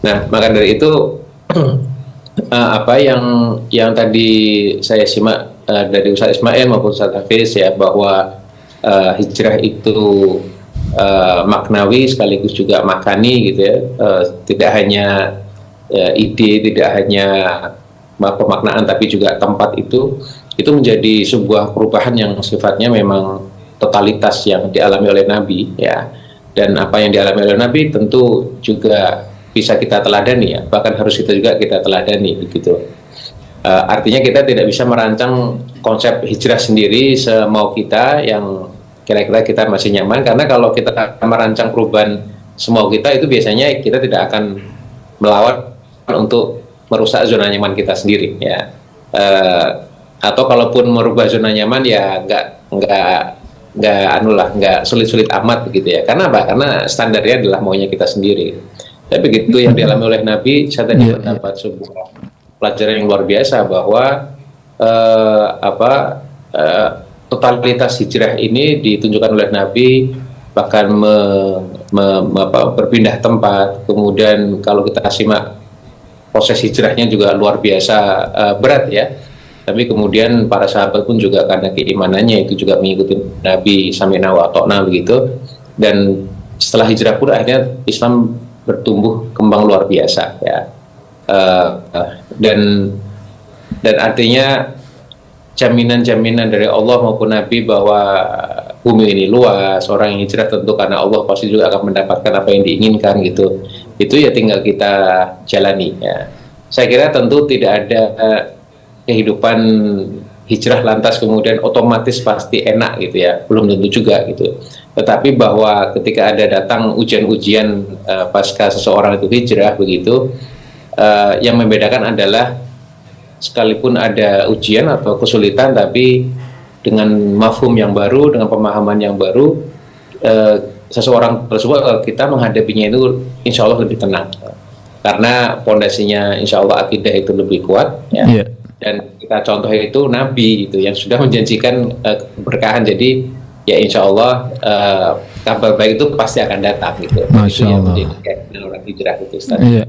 Nah, maka dari itu apa yang tadi saya simak dari Ustaz Ismail maupun Ustaz Hafiz ya, bahwa hijrah itu maknawi sekaligus juga makani gitu ya. Tidak hanya ide, tidak hanya pemaknaan, tapi juga tempat itu menjadi sebuah perubahan yang sifatnya memang totalitas yang dialami oleh Nabi ya. Dan apa yang dialami oleh Nabi tentu juga bisa kita teladani ya, bahkan harus kita teladani begitu. Artinya kita tidak bisa merancang konsep hijrah sendiri semau kita yang kira-kira kita masih nyaman, karena kalau kita merancang perubahan semau kita, itu biasanya kita tidak akan melawan untuk merusak zona nyaman kita sendiri ya. Atau kalaupun merubah zona nyaman ya nggak sulit-sulit amat begitu ya. Karena apa? Karena standarnya adalah maunya kita sendiri. Tapi begitu yang dialami oleh Nabi, saya tadi mendapat sebuah pelajaran yang luar biasa bahwa totalitas hijrah ini ditunjukkan oleh Nabi, bahkan berpindah tempat. Kemudian kalau kita simak proses hijrahnya juga luar biasa berat ya. Tapi kemudian para sahabat pun juga karena keimanannya itu juga mengikuti Nabi sami'na wa ata'na begitu. Dan setelah hijrah pun akhirnya Islam bertumbuh kembang luar biasa ya. Dan artinya jaminan-jaminan dari Allah maupun Nabi bahwa bumi ini luas, orang yang hijrah tentu karena Allah pasti juga akan mendapatkan apa yang diinginkan gitu. Itu ya tinggal kita jalani ya. Saya kira tentu tidak ada kehidupan hijrah lantas kemudian otomatis pasti enak gitu ya, belum tentu juga gitu. Tetapi bahwa ketika ada datang ujian-ujian pasca seseorang itu hijrah begitu, yang membedakan adalah sekalipun ada ujian atau kesulitan, tapi dengan mafhum yang baru, dengan pemahaman yang baru, seseorang tersebut kita menghadapinya itu insya Allah lebih tenang, karena pondasinya insya Allah akidah itu lebih kuat ya. Dan kita contoh itu Nabi itu yang sudah menjanjikan keberkahan, jadi ya insya Allah kabar baik itu pasti akan datang gitu. Masya Allah. Itu yang menjadi orang hijrah itu Ustaz. Iya.